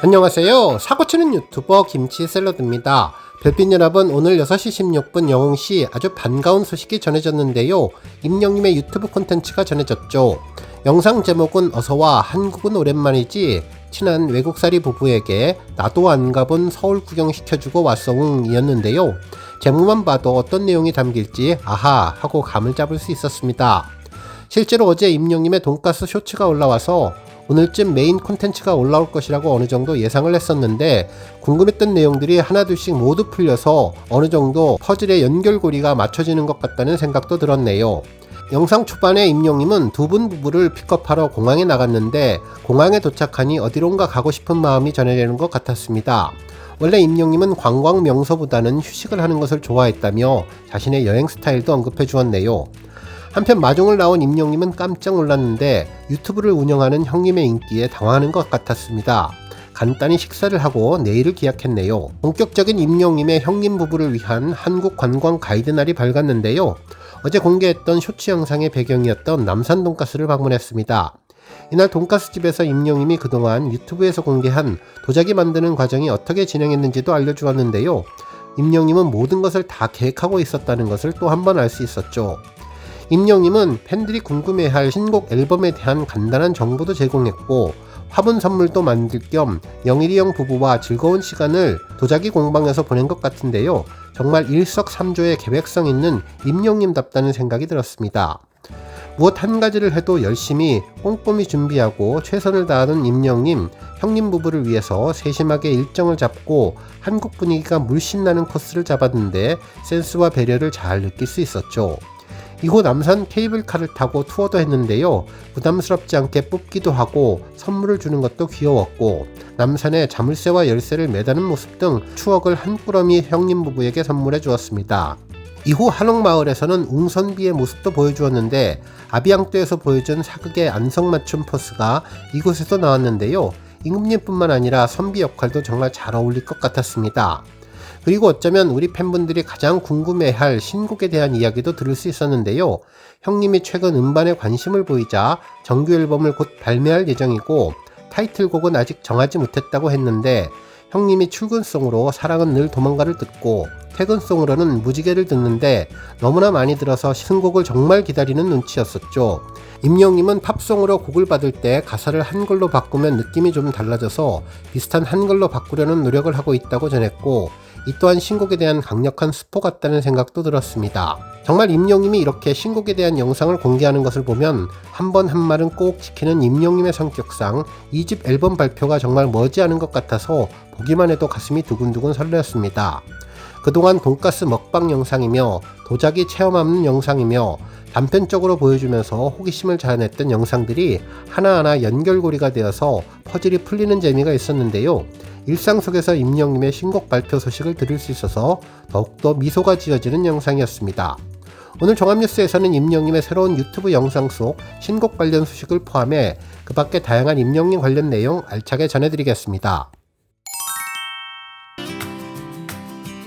안녕하세요. 사고치는 유튜버 김치샐러드입니다. 별빛 여러분, 오늘 6시 16분 영웅시 아주 반가운 소식이 전해졌는데요. 임영님의 유튜브 콘텐츠가 전해졌죠. 영상 제목은 어서와 한국은 오랜만이지 친한 외국살이 부부에게 나도 안 가본 서울 구경 시켜주고 왔어웅 이었는데요. 제목만 봐도 어떤 내용이 담길지 아하 하고 감을 잡을 수 있었습니다. 실제로 어제 임영님의 돈가스 쇼츠가 올라와서 오늘쯤 메인 콘텐츠가 올라올 것이라고 어느 정도 예상을 했었는데 궁금했던 내용들이 하나둘씩 모두 풀려서 어느 정도 퍼즐의 연결고리가 맞춰지는 것 같다는 생각도 들었네요. 영상 초반에 임영님은 두 분 부부를 픽업하러 공항에 나갔는데 공항에 도착하니 어디론가 가고 싶은 마음이 전해지는 것 같았습니다. 원래 임영님은 관광 명소보다는 휴식을 하는 것을 좋아했다며 자신의 여행 스타일도 언급해 주었네요. 한편 마중을 나온 임영님은 깜짝 놀랐는데 유튜브를 운영하는 형님의 인기에 당황하는 것 같았습니다. 간단히 식사를 하고 내일을 기약했네요. 본격적인 임영님의 형님 부부를 위한 한국 관광 가이드 날이 밝았는데요. 어제 공개했던 쇼츠 영상의 배경이었던 남산 돈가스를 방문했습니다. 이날 돈가스 집에서 임영님이 그동안 유튜브에서 공개한 도자기 만드는 과정이 어떻게 진행했는지도 알려주었는데요. 임영님은 모든 것을 다 계획하고 있었다는 것을 또 한 번 알 수 있었죠. 임영님은 팬들이 궁금해할 신곡 앨범에 대한 간단한 정보도 제공했고 화분 선물도 만들 겸 영일이 형 부부와 즐거운 시간을 도자기 공방에서 보낸 것 같은데요. 정말 일석삼조의 계획성 있는 임영님답다는 생각이 들었습니다. 무엇 한 가지를 해도 열심히 꼼꼼히 준비하고 최선을 다하는 임영님, 형님 부부를 위해서 세심하게 일정을 잡고 한국 분위기가 물씬 나는 코스를 잡았는데 센스와 배려를 잘 느낄 수 있었죠. 이후 남산 케이블카를 타고 투어도 했는데요. 부담스럽지 않게 뽑기도 하고 선물을 주는 것도 귀여웠고 남산에 자물쇠와 열쇠를 매다는 모습 등 추억을 한 꾸러미 형님 부부에게 선물해 주었습니다. 이후 한옥마을에서는 웅선비의 모습도 보여주었는데 아비앙도에서 보여준 사극의 안성맞춤 포스가 이곳에서 나왔는데요. 임금님뿐만 아니라 선비 역할도 정말 잘 어울릴 것 같았습니다. 그리고 어쩌면 우리 팬분들이 가장 궁금해할 신곡에 대한 이야기도 들을 수 있었는데요. 형님이 최근 음반에 관심을 보이자 정규 앨범을 곧 발매할 예정이고 타이틀곡은 아직 정하지 못했다고 했는데 형님이 출근송으로 사랑은 늘 도망가를 듣고 퇴근송으로는 무지개를 듣는데 너무나 많이 들어서 신곡을 정말 기다리는 눈치였었죠. 임영님은 팝송으로 곡을 받을 때 가사를 한글로 바꾸면 느낌이 좀 달라져서 비슷한 한글로 바꾸려는 노력을 하고 있다고 전했고 이 또한 신곡에 대한 강력한 스포 같다는 생각도 들었습니다. 정말 임영님이 이렇게 신곡에 대한 영상을 공개하는 것을 보면 한 번 한 말은 꼭 지키는 임영님의 성격상 2집 앨범 발표가 정말 머지않은 것 같아서 보기만 해도 가슴이 두근두근 설레었습니다. 그동안 돈가스 먹방 영상이며 도자기 체험하는 영상이며 단편적으로 보여주면서 호기심을 자아냈던 영상들이 하나하나 연결고리가 되어서 퍼즐이 풀리는 재미가 있었는데요. 일상 속에서 임영님의 신곡 발표 소식을 들을 수 있어서 더욱더 미소가 지어지는 영상이었습니다. 오늘 종합뉴스에서는 임영님의 새로운 유튜브 영상 속 신곡 관련 소식을 포함해 그 밖에 다양한 임영님 관련 내용 알차게 전해드리겠습니다.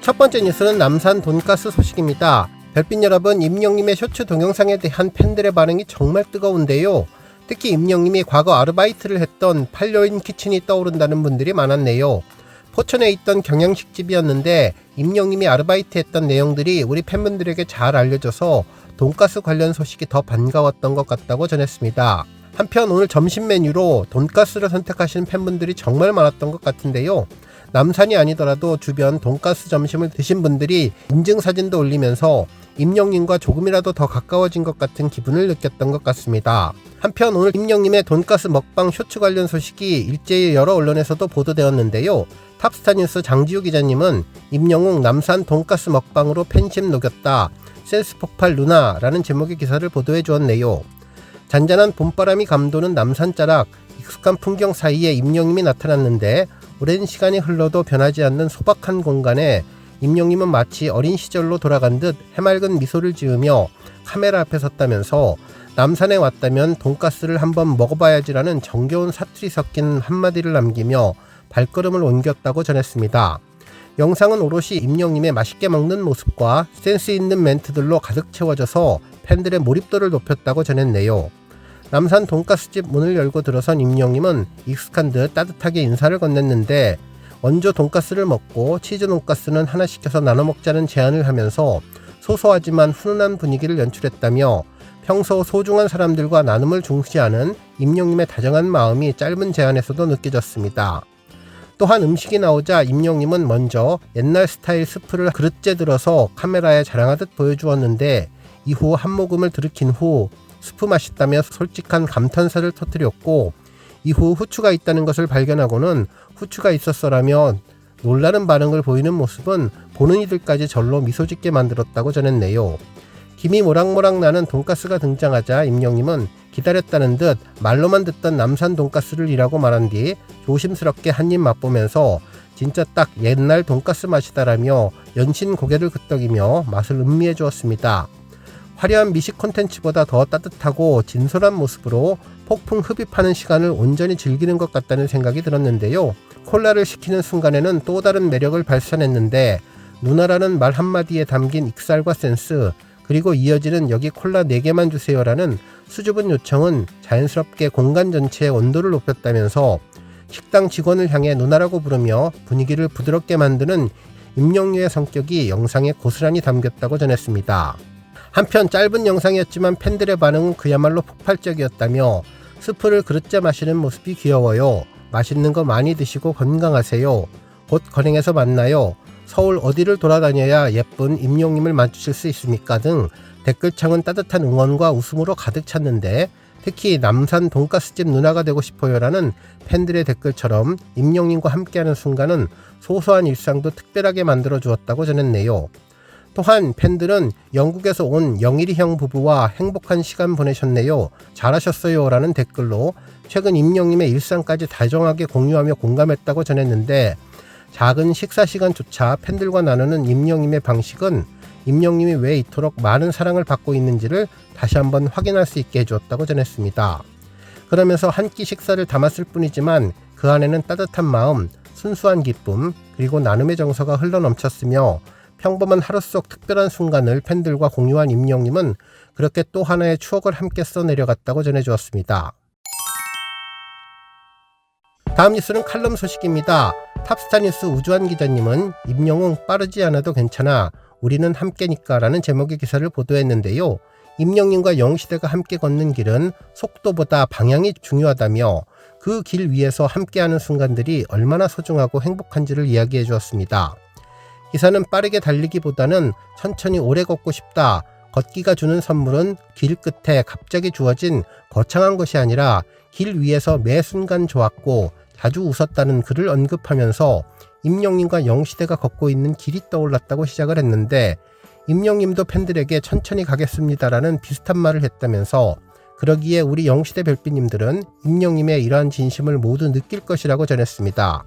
첫 번째 뉴스는 남산 돈가스 소식입니다. 별빛 여러분, 임영님의 쇼츠 동영상에 대한 팬들의 반응이 정말 뜨거운데요. 특히 임영님이 과거 아르바이트를 했던 팔려인 키친이 떠오른다는 분들이 많았네요. 포천에 있던 경양식집이었는데 임영님이 아르바이트 했던 내용들이 우리 팬분들에게 잘 알려져서 돈가스 관련 소식이 더 반가웠던 것 같다고 전했습니다. 한편 오늘 점심 메뉴로 돈가스를 선택하시는 팬분들이 정말 많았던 것 같은데요. 남산이 아니더라도 주변 돈가스 점심을 드신 분들이 인증사진도 올리면서 임영님과 조금이라도 더 가까워진 것 같은 기분을 느꼈던 것 같습니다. 한편 오늘 임영님의 돈가스 먹방 쇼츠 관련 소식이 일제히 여러 언론에서도 보도되었는데요. 탑스타뉴스 장지우 기자님은 임영웅 남산 돈가스 먹방으로 팬심 녹였다. 센스 폭발 누나 라는 제목의 기사를 보도해 주었네요. 잔잔한 봄바람이 감도는 남산자락, 익숙한 풍경 사이에 임영님이 나타났는데 오랜 시간이 흘러도 변하지 않는 소박한 공간에 임영님은 마치 어린 시절로 돌아간 듯 해맑은 미소를 지으며 카메라 앞에 섰다면서 남산에 왔다면 돈가스를 한번 먹어봐야지라는 정겨운 사투리 섞인 한마디를 남기며 발걸음을 옮겼다고 전했습니다. 영상은 오롯이 임영님의 맛있게 먹는 모습과 센스 있는 멘트들로 가득 채워져서 팬들의 몰입도를 높였다고 전했네요. 남산 돈가스집 문을 열고 들어선 임영님은 익숙한 듯 따뜻하게 인사를 건넸는데 원조 돈가스를 먹고 치즈 돈가스는 하나 시켜서 나눠 먹자는 제안을 하면서 소소하지만 훈훈한 분위기를 연출했다며 평소 소중한 사람들과 나눔을 중시하는 임영님의 다정한 마음이 짧은 제안에서도 느껴졌습니다. 또한 음식이 나오자 임영님은 먼저 옛날 스타일 스프를 그릇째 들어서 카메라에 자랑하듯 보여주었는데 이후 한 모금을 들이킨 후 스프 맛있다며 솔직한 감탄사를 터뜨렸고 이후 후추가 있다는 것을 발견하고는 후추가 있었어라며 놀라는 반응을 보이는 모습은 보는 이들까지 절로 미소 짓게 만들었다고 전했네요. 김이 모락모락 나는 돈가스가 등장하자 임영님은 기다렸다는 듯 말로만 듣던 남산 돈가스를 이라고 말한 뒤 조심스럽게 한 입 맛보면서 진짜 딱 옛날 돈가스 맛이다라며 연신 고개를 끄덕이며 맛을 음미해 주었습니다. 화려한 미식 콘텐츠보다 더 따뜻하고 진솔한 모습으로 폭풍 흡입하는 시간을 온전히 즐기는 것 같다는 생각이 들었는데요. 콜라를 시키는 순간에는 또 다른 매력을 발산했는데 누나라는 말 한마디에 담긴 익살과 센스, 그리고 이어지는 여기 콜라 4개만 주세요라는 수줍은 요청은 자연스럽게 공간 전체의 온도를 높였다면서 식당 직원을 향해 누나라고 부르며 분위기를 부드럽게 만드는 임영유의 성격이 영상에 고스란히 담겼다고 전했습니다. 한편 짧은 영상이었지만 팬들의 반응은 그야말로 폭발적이었다며 스프를 그릇째 마시는 모습이 귀여워요. 맛있는 거 많이 드시고 건강하세요. 곧 건행에서 만나요. 서울 어디를 돌아다녀야 예쁜 임영님을 마주칠 수 있습니까? 등 댓글창은 따뜻한 응원과 웃음으로 가득 찼는데 특히 남산 돈가스집 누나가 되고 싶어요라는 팬들의 댓글처럼 임영님과 함께하는 순간은 소소한 일상도 특별하게 만들어 주었다고 전했네요. 또한 팬들은 영국에서 온 영일이 형 부부와 행복한 시간 보내셨네요. 잘하셨어요 라는 댓글로 최근 임영님의 일상까지 다정하게 공유하며 공감했다고 전했는데 작은 식사 시간조차 팬들과 나누는 임영님의 방식은 임영님이 왜 이토록 많은 사랑을 받고 있는지를 다시 한번 확인할 수 있게 해주었다고 전했습니다. 그러면서 한 끼 식사를 담았을 뿐이지만 그 안에는 따뜻한 마음, 순수한 기쁨, 그리고 나눔의 정서가 흘러넘쳤으며 평범한 하루 속 특별한 순간을 팬들과 공유한 임영님은 그렇게 또 하나의 추억을 함께 써내려갔다고 전해주었습니다. 다음 뉴스는 칼럼 소식입니다. 탑스타뉴스 우주환 기자님은 임영웅 빠르지 않아도 괜찮아 우리는 함께니까 라는 제목의 기사를 보도했는데요. 임영웅과 영웅시대가 함께 걷는 길은 속도보다 방향이 중요하다며 그 길 위에서 함께하는 순간들이 얼마나 소중하고 행복한지를 이야기해 주었습니다. 기사는 빠르게 달리기보다는 천천히 오래 걷고 싶다. 걷기가 주는 선물은 길 끝에 갑자기 주어진 거창한 것이 아니라 길 위에서 매 순간 좋았고 자주 웃었다는 글을 언급하면서 임영님과 영시대가 걷고 있는 길이 떠올랐다고 시작을 했는데 임영님도 팬들에게 천천히 가겠습니다라는 비슷한 말을 했다면서 그러기에 우리 영시대 별빛님들은 임영님의 이러한 진심을 모두 느낄 것이라고 전했습니다.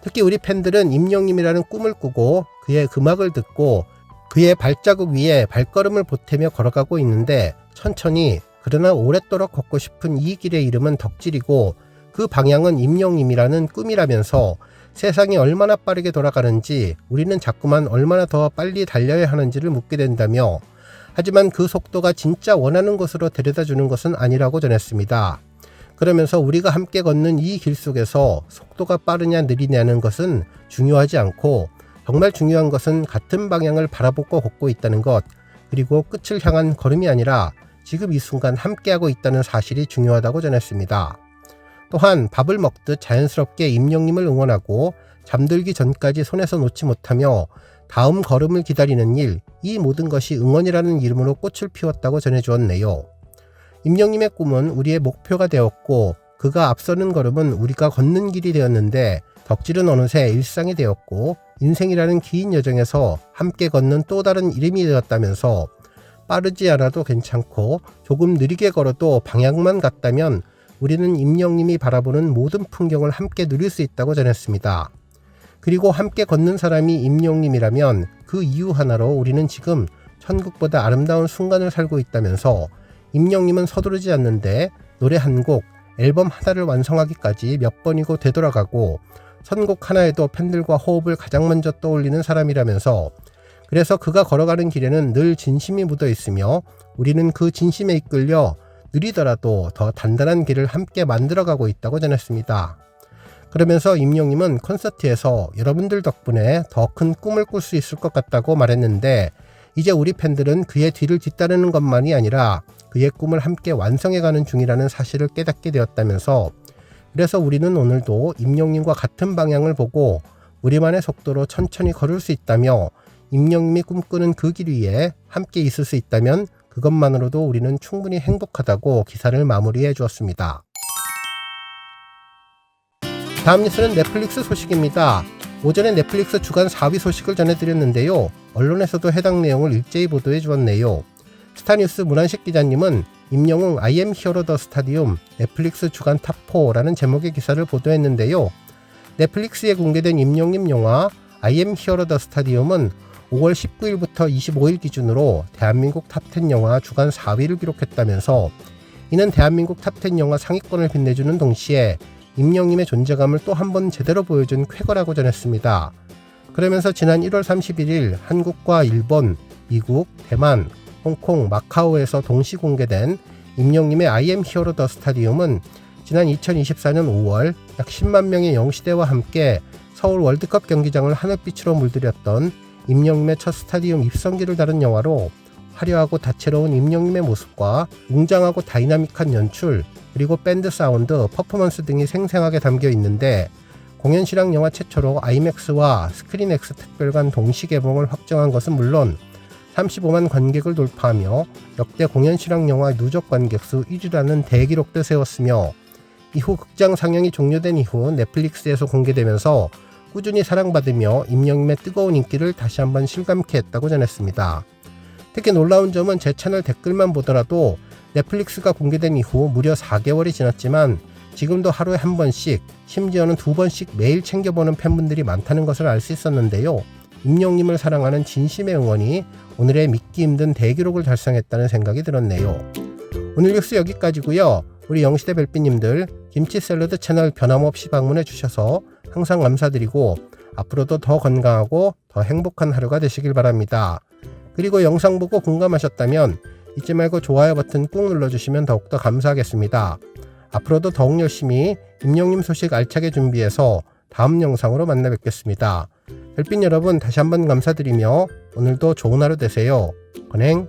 특히 우리 팬들은 임영님이라는 꿈을 꾸고 그의 음악을 듣고 그의 발자국 위에 발걸음을 보태며 걸어가고 있는데 천천히 그러나 오랫도록 걷고 싶은 이 길의 이름은 덕질이고 그 방향은 임영님이라는 꿈이라면서 세상이 얼마나 빠르게 돌아가는지 우리는 자꾸만 얼마나 더 빨리 달려야 하는지를 묻게 된다며 하지만 그 속도가 진짜 원하는 곳으로 데려다 주는 것은 아니라고 전했습니다. 그러면서 우리가 함께 걷는 이 길 속에서 속도가 빠르냐 느리냐는 것은 중요하지 않고 정말 중요한 것은 같은 방향을 바라보고 걷고 있다는 것, 그리고 끝을 향한 걸음이 아니라 지금 이 순간 함께하고 있다는 사실이 중요하다고 전했습니다. 또한 밥을 먹듯 자연스럽게 임영님을 응원하고 잠들기 전까지 손에서 놓지 못하며 다음 걸음을 기다리는 일, 이 모든 것이 응원이라는 이름으로 꽃을 피웠다고 전해주었네요. 임영님의 꿈은 우리의 목표가 되었고 그가 앞서는 걸음은 우리가 걷는 길이 되었는데 덕질은 어느새 일상이 되었고 인생이라는 긴 여정에서 함께 걷는 또 다른 이름이 되었다면서 빠르지 않아도 괜찮고 조금 느리게 걸어도 방향만 같다면 우리는 임영님이 바라보는 모든 풍경을 함께 누릴 수 있다고 전했습니다. 그리고 함께 걷는 사람이 임영님이라면 그 이유 하나로 우리는 지금 천국보다 아름다운 순간을 살고 있다면서 임영님은 서두르지 않는데 노래 한 곡, 앨범 하나를 완성하기까지 몇 번이고 되돌아가고 선곡 하나에도 팬들과 호흡을 가장 먼저 떠올리는 사람이라면서 그래서 그가 걸어가는 길에는 늘 진심이 묻어 있으며 우리는 그 진심에 이끌려 느리더라도 더 단단한 길을 함께 만들어가고 있다고 전했습니다. 그러면서 임영님은 콘서트에서 여러분들 덕분에 더 큰 꿈을 꿀 수 있을 것 같다고 말했는데, 이제 우리 팬들은 그의 뒤를 뒤따르는 것만이 아니라 그의 꿈을 함께 완성해가는 중이라는 사실을 깨닫게 되었다면서, 그래서 우리는 오늘도 임영님과 같은 방향을 보고 우리만의 속도로 천천히 걸을 수 있다며, 임영님이 꿈꾸는 그 길 위에 함께 있을 수 있다면 그것만으로도 우리는 충분히 행복하다고 기사를 마무리해 주었습니다. 다음 뉴스는 넷플릭스 소식입니다. 오전에 넷플릭스 주간 4위 소식을 전해드렸는데요. 언론에서도 해당 내용을 일제히 보도해 주었네요. 스타뉴스 문한식 기자님은 임영웅 I am hero the stadium 넷플릭스 주간 탑4라는 제목의 기사를 보도했는데요. 넷플릭스에 공개된 임영님 영화 I am hero the stadium은 5월 19일부터 25일 기준으로 대한민국 탑10 영화 주간 4위를 기록했다면서, 이는 대한민국 탑10 영화 상위권을 빛내주는 동시에 임영님의 존재감을 또 한 번 제대로 보여준 쾌거라고 전했습니다. 그러면서 지난 1월 31일 한국과 일본, 미국, 대만, 홍콩, 마카오에서 동시 공개된 임영님의 I am hero the stadium은 지난 2024년 5월 약 10만 명의 영시대와 함께 서울 월드컵 경기장을 하늘빛으로 물들였던 임영님의 첫 스타디움 입성기를 다룬 영화로, 화려하고 다채로운 임영님의 모습과 웅장하고 다이나믹한 연출, 그리고 밴드 사운드, 퍼포먼스 등이 생생하게 담겨 있는데, 공연 실황 영화 최초로 아이맥스와 스크린X 특별관 동시 개봉을 확정한 것은 물론 35만 관객을 돌파하며 역대 공연 실황 영화 누적 관객수 1위라는 대기록도 세웠으며, 이후 극장 상영이 종료된 이후 넷플릭스에서 공개되면서 꾸준히 사랑받으며 임영님의 뜨거운 인기를 다시 한번 실감케 했다고 전했습니다. 특히 놀라운 점은 제 채널 댓글만 보더라도 넷플릭스가 공개된 이후 무려 4개월이 지났지만 지금도 하루에 한 번씩, 심지어는 2번씩 매일 챙겨보는 팬분들이 많다는 것을 알 수 있었는데요. 임영님을 사랑하는 진심의 응원이 오늘의 믿기 힘든 대기록을 달성했다는 생각이 들었네요. 오늘 뉴스 여기까지고요. 우리 영시대 별빛님들, 김치 샐러드 채널 변함없이 방문해 주셔서 항상 감사드리고 앞으로도 더 건강하고 더 행복한 하루가 되시길 바랍니다. 그리고 영상 보고 공감하셨다면 잊지 말고 좋아요 버튼 꾹 눌러주시면 더욱더 감사하겠습니다. 앞으로도 더욱 열심히 임영님 소식 알차게 준비해서 다음 영상으로 만나 뵙겠습니다. 별빛 여러분 다시 한번 감사드리며 오늘도 좋은 하루 되세요. 건행.